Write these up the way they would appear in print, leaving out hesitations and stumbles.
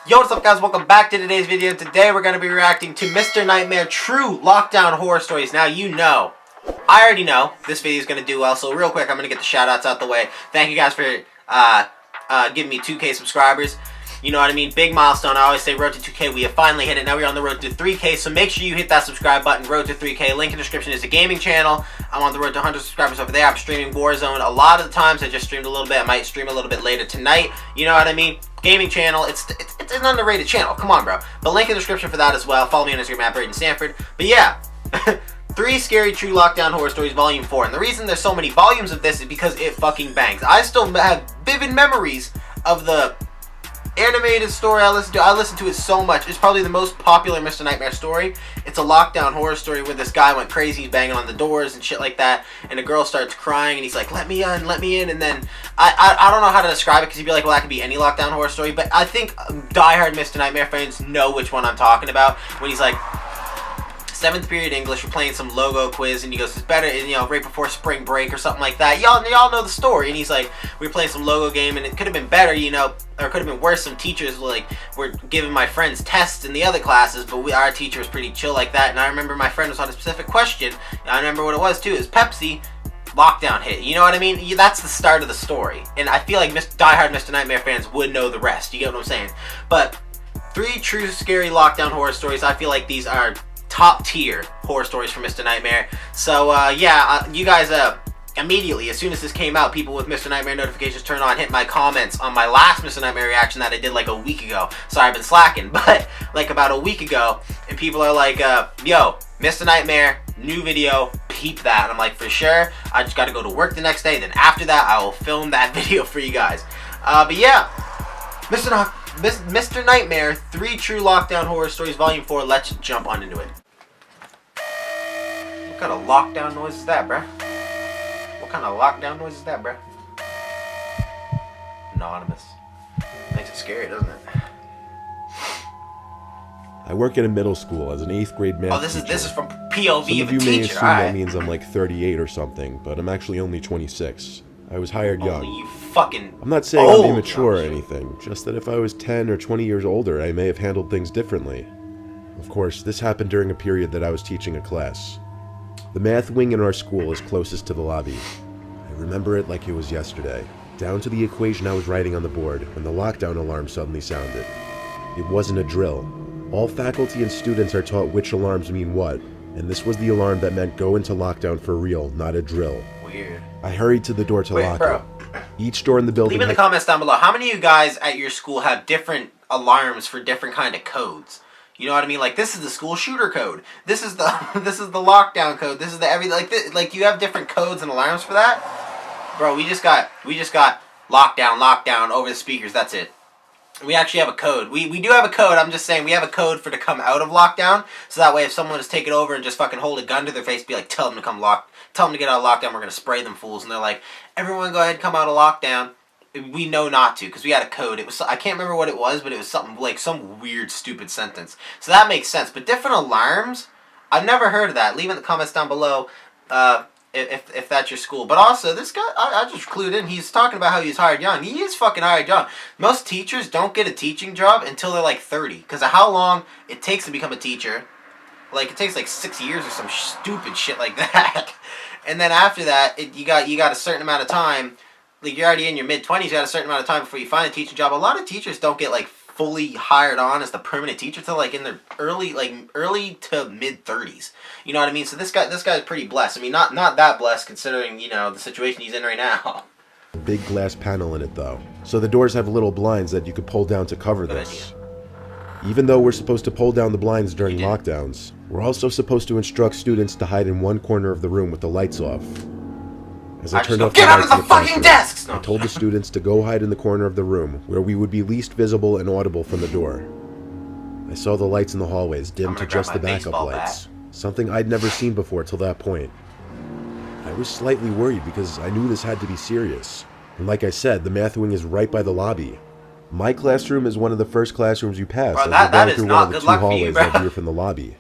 Yo, what's up guys? Welcome back to today's video. Today we're going to be reacting to Mr. Nightmare True Lockdown Horror Stories. Now you know, I already know this video is going to do well, so real quick I'm going to get the shout outs out the way. Thank you guys for giving me 2K subscribers. You know what I mean? Big milestone. I always say road to 2K. We have finally hit it. Now we're on the road to 3K, so make sure you hit that subscribe button. Road to 3K. Link in the description is a gaming channel. I'm on the road to 100 subscribers over there. I'm streaming Warzone. A lot of the times I just streamed a little bit. I might stream a little bit later tonight. You know what I mean? Gaming channel. It's an underrated channel. Come on, bro. But link in the description for that as well. Follow me on Instagram at Braden Stanford. But yeah. 3 Scary True Lockdown Horror Stories Volume 4. And the reason there's so many volumes of this is because it fucking bangs. I still have vivid memories of the animated story I listened to it so much. It's probably the most popular Mr. Nightmare story. It's a lockdown horror story where this guy went crazy, he's banging on the doors and shit like that, and a girl starts crying and he's like, let me in, and then I don't know how to describe it because you'd be like, well, that could be any lockdown horror story, but I think diehard Mr. Nightmare fans know which one I'm talking about when he's like, 7th period English, we're playing some logo quiz, and he goes, it's better, you know, right before spring break or something like that. Y'all know the story. And he's like, we're playing some logo game, and it could have been better, you know, or it could have been worse. Some teachers were giving my friends tests in the other classes, but our teacher was pretty chill like that. And I remember my friend was on a specific question. And I remember what it was too. It was Pepsi. Lockdown hit. You know what I mean? That's the start of the story. And I feel like diehard Mr. Nightmare fans would know the rest. You get what I'm saying? But 3 true scary lockdown horror stories. I feel like these are top tier horror stories for Mr. Nightmare. So yeah, you guys immediately, as soon as this came out, people with Mr. Nightmare notifications turned on, hit my comments on my last Mr. Nightmare reaction that I did like a week ago. Sorry, I've been slacking, but like about a week ago, and people are like, yo, Mr. Nightmare, new video, peep that. And I'm like, for sure, I just gotta go to work the next day, then after that, I will film that video for you guys. But yeah, Mr. Nightmare, 3 True Lockdown Horror Stories Volume 4, let's jump on into it. What kind of lockdown noise is that, bruh? What kind of lockdown noise is that, bruh? Anonymous. Makes it scary, doesn't it? I work in a middle school as an 8th grade math teacher. This is from POV Some of of you a may teacher. assume that means I'm like 38 or something, but I'm actually only 26. I was hired young. Only you fucking I'm not saying old. I'm immature or anything, just that if I was 10 or 20 years older, I may have handled things differently. Of course, this happened during a period that I was teaching a class. The math wing in our school is closest to the lobby. I remember it like it was yesterday, down to the equation I was writing on the board when the lockdown alarm suddenly sounded. It wasn't a drill. All faculty and students are taught which alarms mean what, and this was the alarm that meant go into lockdown for real, not a drill. Weird. I hurried to the door to lock it. Each door in the building. Leave in the comments down below. How many of you guys at your school have different alarms for different kind of codes? You know what I mean? Like, this is the school shooter code. This is the lockdown code. This is the like you have different codes and alarms for that? Bro, we just got lockdown over the speakers. That's it. We actually have a code. We do have a code. I'm just saying we have a code for to come out of lockdown. So that way if someone is taking over and just fucking hold a gun to their face, be like, tell them to come tell them to get out of lockdown. We're going to spray them fools. And they're like, everyone go ahead and come out of lockdown. We know not to, because we had a code. It was, I can't remember what it was, but it was something like some weird, stupid sentence. So that makes sense. But different alarms, I've never heard of that. Leave in the comments down below if that's your school. But also, this guy, I just clued in. He's talking about how he's hired young. He is fucking hired young. Most teachers don't get a teaching job until they're like 30, because of how long it takes to become a teacher. Like, it takes like 6 years or some stupid shit like that. And then after that, you got a certain amount of time. Like, you're already in your mid-20s, you got a certain amount of time before you find a teaching job. A lot of teachers don't get, like, fully hired on as the permanent teacher till, like, in their early to mid-30s. You know what I mean? So this guy's pretty blessed. I mean, not that blessed considering, you know, the situation he's in right now. Big glass panel in it, though. So the doors have little blinds that you could pull down to cover this. Even though we're supposed to pull down the blinds during lockdowns, we're also supposed to instruct students to hide in one corner of the room with the lights off. As I turned off the lights in the fucking desks! I told the students to go hide in the corner of the room, where we would be least visible and audible from the door. I saw the lights in the hallways dim to just the backup lights, something I'd never seen before till that point. I was slightly worried because I knew this had to be serious. And like I said, the math wing is right by the lobby. My classroom is one of the first classrooms you pass as you're going through one of the 2 hallways that view from the lobby.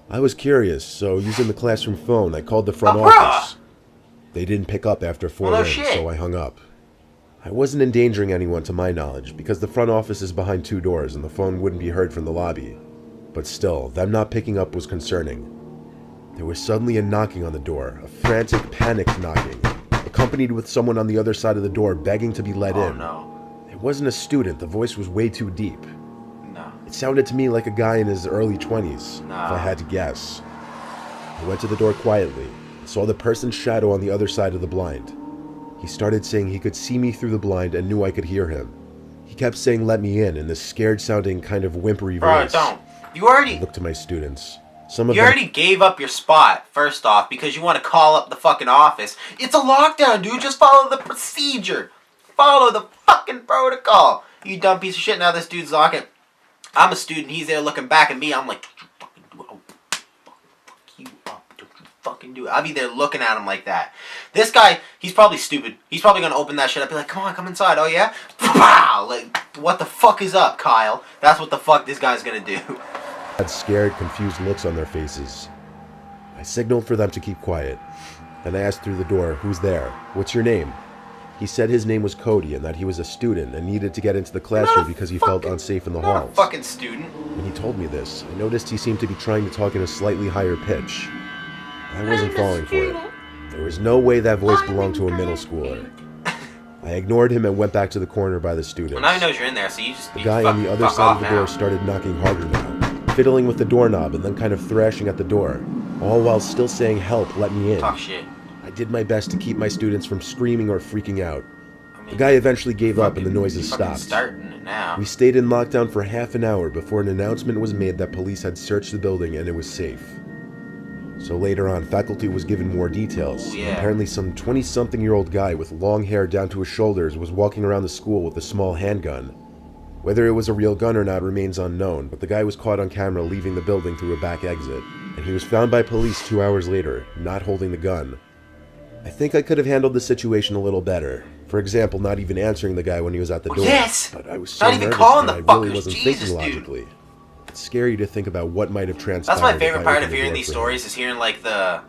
I was curious, so using the classroom phone, I called the front office. They didn't pick up after 4 rings, so I hung up. I wasn't endangering anyone to my knowledge because the front office is behind 2 doors and the phone wouldn't be heard from the lobby. But still, them not picking up was concerning. There was suddenly a knocking on the door, a frantic, panicked knocking, accompanied with someone on the other side of the door begging to be let in. Oh no. It wasn't a student, the voice was way too deep. No. It sounded to me like a guy in his early 20s, No. if I had to guess. I went to the door quietly, saw the person's shadow on the other side of the blind. He started saying he could see me through the blind and knew I could hear him. He kept saying let me in this scared-sounding kind of whimpery Bro, voice. don't. You already... I looked to my students. Some of You them... already gave up your spot, first off, because you want to call up the fucking office. It's a lockdown, dude. Just follow the procedure. Follow the fucking protocol. You dumb piece of shit. Now this dude's locking. I'm a student. He's there looking back at me. I'm like, fuck you up. Don't you fucking do it. I'll be there looking at him like that. This guy, he's probably stupid. He's probably going to open that shit up. Be like, come on, come inside. Oh, yeah? Like, what the fuck is up, Kyle? That's what the fuck this guy's going to do. Had scared, confused looks on their faces. I signaled for them to keep quiet. Then I asked through the door, who's there? What's your name? He said his name was Cody and that he was a student and needed to get into the classroom because he felt unsafe in the Not halls. a fucking student. When he told me this, I noticed he seemed to be trying to talk in a slightly higher pitch. I wasn't falling for it. There was no way that voice belonged to a middle schooler. I ignored him and went back to the corner by the students. Well, now he knows you're in there, so you just... The guy on the other side of the door started knocking harder now, fiddling with the doorknob and then kind of thrashing at the door, all while still saying, help, let me in. Talk shit. I did my best to keep my students from screaming or freaking out. I mean, The guy eventually gave up and the noises fucking stopped. Starting it now. We stayed in lockdown for half an hour before an announcement was made that police had searched the building and it was safe. So later on, faculty was given more details. Ooh, yeah. Apparently some 20-something-year-old guy with long hair down to his shoulders was walking around the school with a small handgun. Whether it was a real gun or not remains unknown, but the guy was caught on camera leaving the building through a back exit, and he was found by police 2 hours later, not holding the gun. I think I could have handled the situation a little better. For example, not even answering the guy when he was at the door. Yes! But I was so Not even nervous calling that the I really fuckers. wasn't Jesus, thinking dude. logically. It's scary to think about what might have transpired. That's my if favorite I part opened of the hearing door these for him. stories is hearing like the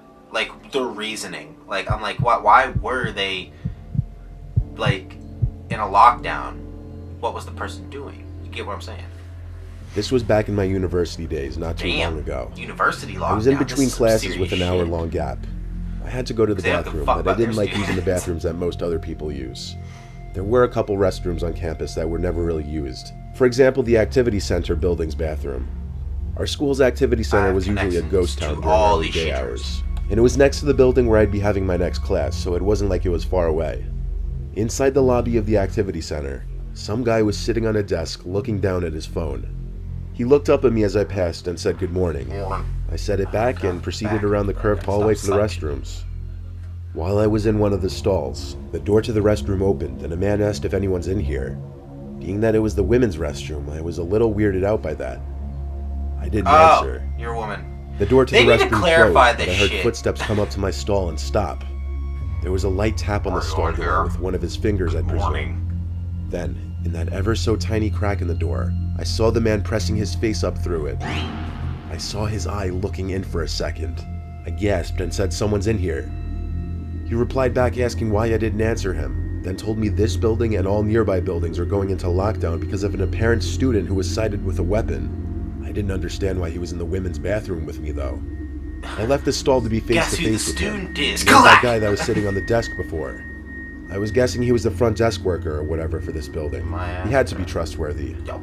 reasoning. Like I'm like, why were they like in a lockdown? What was the person doing? You get what I'm saying? This was back in my university days, not too Damn. long ago. University lockdown. I was in This between is some classes serious with an shit. hour-long gap. I had to go to the They don't give a bathroom, fuck but I about didn't their like using the students. bathrooms that most other people use. There were a couple restrooms on campus that were never really used. For example, the activity center building's bathroom. Our school's activity center have was usually a connections ghost to town during all early these day shitters. hours. And it was next to the building where I'd be having my next class, so it wasn't like it was far away. Inside the lobby of the activity center, some guy was sitting on a desk looking down at his phone. He looked up at me as I passed and said good morning. I said it back and proceeded around the curved hallway to the restrooms. While I was in one of the stalls, the door to the restroom opened and a man asked if anyone's in here. Being that it was the women's restroom, I was a little weirded out by that. I didn't answer. You're a woman. The door to They the need to restroom clarify closed, but I this heard shit. footsteps come up to my stall and stop. There was a light tap on the Are you stall in door here? with one of his fingers, I presume. Morning. Then, in that ever so tiny crack in the door, I saw the man pressing his face up through it. I saw his eye looking in for a second. I gasped and said, "Someone's in here." He replied back asking why I didn't answer him, then told me this building and all nearby buildings are going into lockdown because of an apparent student who was sighted with a weapon. I didn't understand why he was in the women's bathroom with me, though. I left the stall to be face Guess to who the face with him. student is? It was that Clack! guy that was sitting on the desk before. I was guessing he was the front desk worker or whatever for this building. He had to be trustworthy. Yo,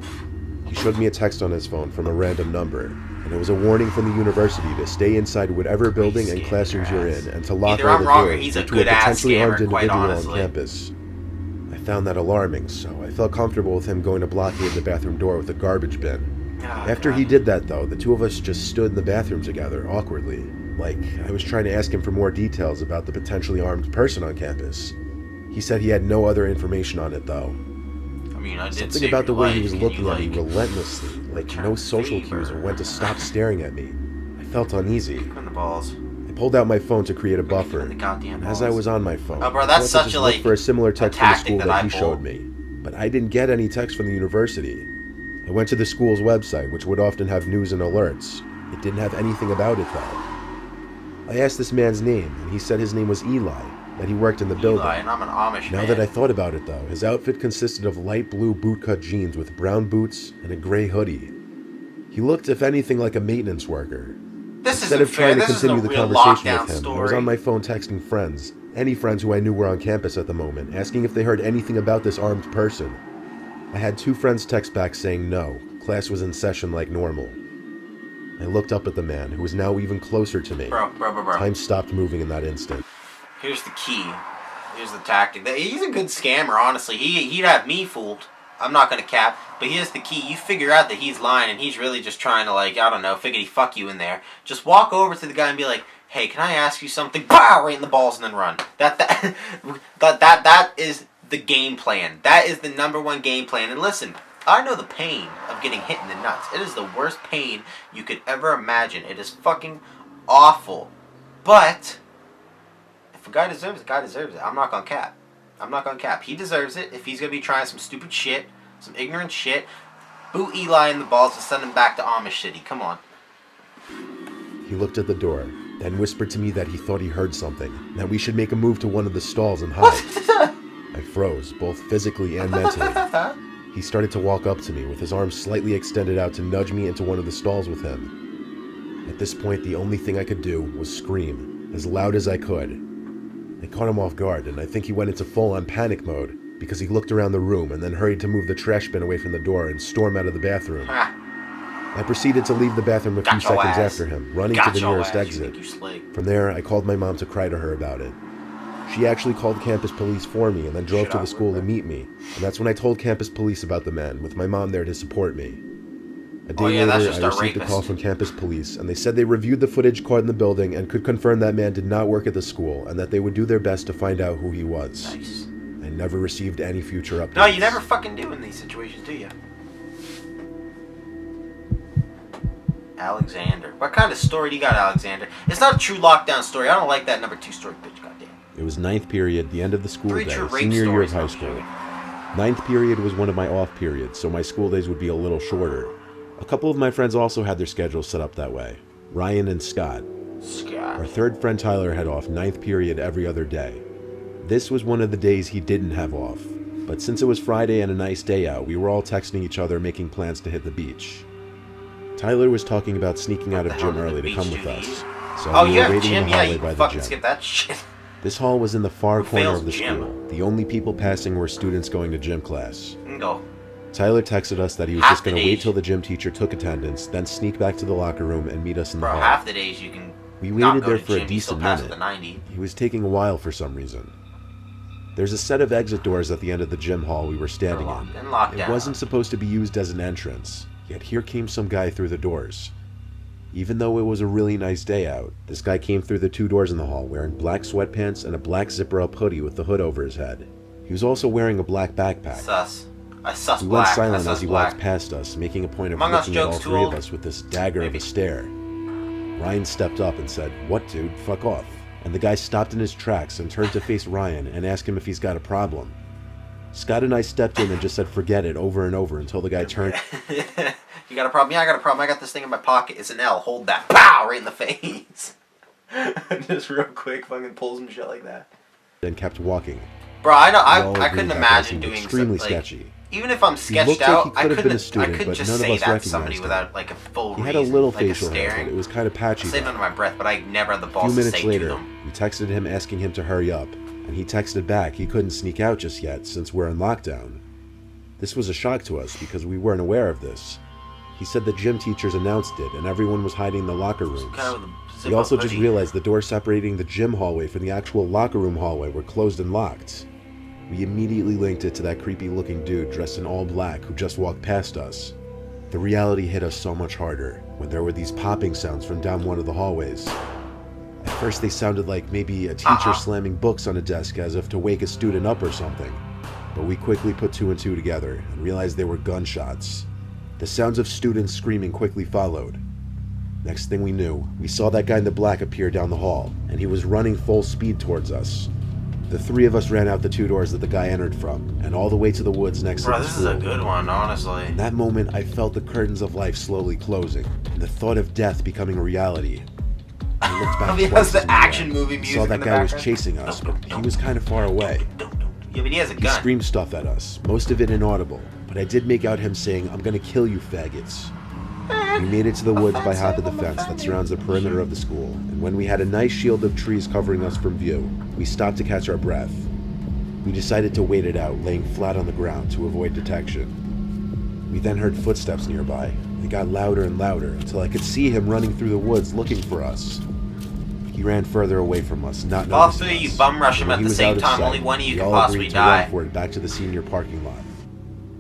He showed me a text on his phone from a random number, and it was a warning from the university to stay inside whatever building and classrooms you're in, and to lock Either all I'm the wrong or doors he's a due to good-ass potentially armed scammer, quite individual on honestly. campus. I found that alarming, so I felt comfortable with him going to blockade the bathroom door with a garbage bin. After he did that, though, the two of us just stood in the bathroom together, awkwardly. Like, I was trying to ask him for more details about the potentially armed person on campus. He said he had no other information on it, though. I mean, I did Something save about the your way he life. was Can looking you, at me like, relentlessly, like return no social favor? cues or when to stop staring at me. I felt uneasy. Kick him in the balls. I pulled out my phone to create a buffer, in the goddamn and as I balls. was on my phone, Oh, bro, I that's thought to such just a, look like, for a similar text from the tactic school that that I he pull. showed me, but I didn't get any text from the university. I went to the school's website, which would often have news and alerts. It didn't have anything about it, though. I asked this man's name, and he said his name was Eli. that he worked in the Eli, building. and I'm an Amish Now man. that I thought about it though, his outfit consisted of light blue bootcut jeans with brown boots and a gray hoodie. He looked, if anything, like a maintenance worker. This Instead isn't of trying fair. to This isn't continue a the real conversation lockdown with him, story. I was on my phone texting friends, any friends who I knew were on campus at the moment, asking if they heard anything about this armed person. I had 2 friends text back saying no, class was in session like normal. I looked up at the man, who was now even closer to me. Bro. Time stopped moving in that instant. Here's the key. Here's the tactic. He's a good scammer, honestly. He'd have me fooled. I'm not gonna cap. But here's the key. You figure out that he's lying and he's really just trying to, like, I don't know, figgity fuck you in there. Just walk over to the guy and be like, hey, can I ask you something? Pow! Right in the balls and then run. That is the game plan. That is the #1 game plan. And listen, I know the pain of getting hit in the nuts. It is the worst pain you could ever imagine. It is fucking awful. But if a guy deserves it, a guy deserves it. I'm not gonna cap. He deserves it. If he's gonna be trying some stupid shit, some ignorant shit, boot Eli in the balls and send him back to Amish City. Come on. He looked at the door, then whispered to me that he thought he heard something, that we should make a move to one of the stalls and hide. I froze, both physically and mentally. He started to walk up to me, with his arms slightly extended out to nudge me into one of the stalls with him. At this point, the only thing I could do was scream, as loud as I could. I caught him off guard, and I think he went into full-on panic mode, because he looked around the room and then hurried to move the trash bin away from the door and storm out of the bathroom. I proceeded to leave the bathroom a few seconds after him, running to the nearest exit. From there, I called my mom to cry to her about it. She actually called campus police for me and then drove to the school to meet me, and that's when I told campus police about the man, with my mom there to support me. A day later, I received a call from campus police, and they said they reviewed the footage caught in the building and could confirm that man did not work at the school, and that they would do their best to find out who he was. Nice. I never received any future updates. No, you never fucking do in these situations, do you? Alexander. What kind of story do you got, Alexander? It's not a true lockdown story. I don't like that #2 story, bitch. Goddamn. It was 9th period, the end of the school day, True rape senior year of stories, high I'm school. sure. 9th period was one of my off periods, so my school days would be a little shorter. A couple of my friends also had their schedules set up that way. Ryan and Scott. Scott. Our third friend Tyler had off 9th period every other day. This was one of the days he didn't have off, but since it was Friday and a nice day out, we were all texting each other making plans to hit the beach. Tyler was talking about sneaking out of gym early to come with us, so we were waiting in the hallway by the fucking gym. skip that shit. This hall was in the far Who corner fails of the gym? school. The only people passing were students going to gym class. Go. Tyler texted us that he was Half just going the to wait days. till the gym teacher took attendance, then sneak back to the locker room and meet us in the Bro, hall. half the days you can We not waited go there to for a gym, you still decent pass minute. with a 90. He was taking a while for some reason. There's a set of exit doors at the end of the gym hall we were standing in. Locked It down. wasn't supposed to be used as an entrance, yet here came some guy through the doors. Even though it was a really nice day out, this guy came through the 2 doors in the hall wearing black sweatpants and a black zipper-up hoodie with the hood over his head. He was also wearing a black backpack. Sus. I sus We black. went silent I sus as he black. walked past us, making a point of Among Us looking at all jokes too 3 of old? us with this dagger Maybe. of a stare. Ryan stepped up and said, "What, dude? Fuck off." And the guy stopped in his tracks and turned to face Ryan and ask him if he's got a problem. Scott and I stepped in and just said forget it over and over until the guy turned You got a problem? Yeah, I got a problem. I got this thing in my pocket. It's an L. Hold that. Pow! Right in the face. Just real quick, fucking pulls some shit like that. and kept walking. Bro, I know. We all I agreed couldn't that guy imagine seemed doing extremely something. sketchy. Even if I'm He sketched looked like out, he I could have been a couldn't. student, I couldn't but just none of say us that to somebody recognized him. without like a full He reason. had a little like facial a hair, staring. but it was kind of patchy. I say it though. under my breath, but I never had the A balls few to minutes say later, to them. we texted him asking him to hurry up, and he texted back he couldn't sneak out just yet since we're in lockdown. This was a shock to us because we weren't aware of this. He said the gym teachers announced it and everyone was hiding in the locker rooms. Kind of with a We zip-up also just hoodie. realized the doors separating the gym hallway from the actual locker room hallway were closed and locked. We immediately linked it to that creepy looking dude dressed in all black who just walked past us. The reality hit us so much harder when there were these popping sounds from down one of the hallways. At first they sounded like maybe a teacher slamming books on a desk as if to wake a student up or something. But we quickly put 2 and 2 together and realized they were gunshots. The sounds of students screaming quickly followed. Next thing we knew, we saw that guy in the black appear down the hall, and he was running full speed towards us. The 3 of us ran out the 2 doors that the guy entered from, and all the way to the woods next Bro, to the this school. is a good one, honestly. In that moment, I felt the curtains of life slowly closing, and the thought of death becoming a reality. I looked back He twice has the as we action left. movie I music saw in that the guy was background. chasing us, but he was kind of far away. Yeah, but he has a He gun. screamed stuff at us, most of it inaudible, but I did make out him saying, "I'm gonna kill you faggots." We made it to the woods by hop of the fence that surrounds the perimeter of the school, and when we had a nice shield of trees covering us from view, we stopped to catch our breath. We decided to wait it out, laying flat on the ground to avoid detection. We then heard footsteps nearby. They got louder and louder until I could see him running through the woods looking for us. He ran further away from us, not All noticing three of you us. bum rush him When at he the was same out of time. sight, Only one of you we can all possibly agreed to die. run for it back to the senior parking lot.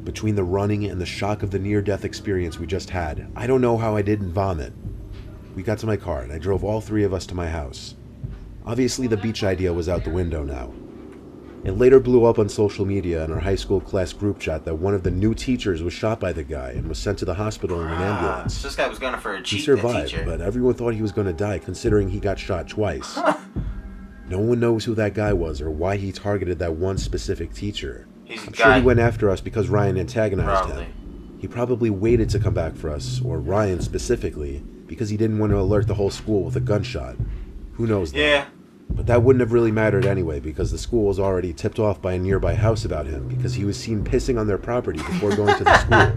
Between the running and the shock of the near-death experience we just had, I don't know how I didn't vomit. We got to my car and I drove all three of us to my house. Obviously the beach idea was out the window now. It later blew up on social media in our high school class group chat that one of the new teachers was shot by the guy and was sent to the hospital in an So ambulance. this guy was going for a He cheat survived, teacher. but everyone thought he was going to die considering he got shot twice. No one knows who that guy was or why he targeted that one specific teacher. He's a I'm sure guy. he went after us because Ryan antagonized Probably. him. He probably waited to come back for us, or Ryan specifically, because he didn't want to alert the whole school with a gunshot. Who knows though? Yeah. But that wouldn't have really mattered anyway, because the school was already tipped off by a nearby house about him, because he was seen pissing on their property before going to the school.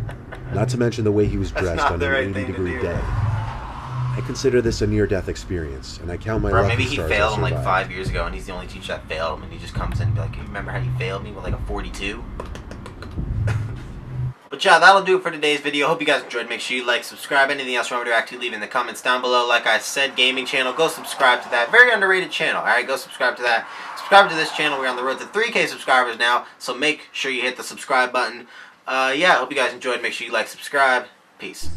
Not to mention the way he was That's dressed not on the an right 80 thing to degree do. day. I consider this a near-death experience, and I count my Bro, lucky maybe he stars failed I him like survived. 5 years ago and he's the only teacher that failed him and he just comes in and be like, you remember how you failed me with like a 42? But yeah, that'll do it for today's video. Hope you guys enjoyed. Make sure you like, subscribe. Anything else you want me to react to, leave in the comments down below. Like I said, gaming channel, go subscribe to that. Very underrated channel. Alright, go subscribe to that. Subscribe to this channel. We're on the road to 3K subscribers now, so make sure you hit the subscribe button. Yeah, hope you guys enjoyed. Make sure you like, subscribe. Peace.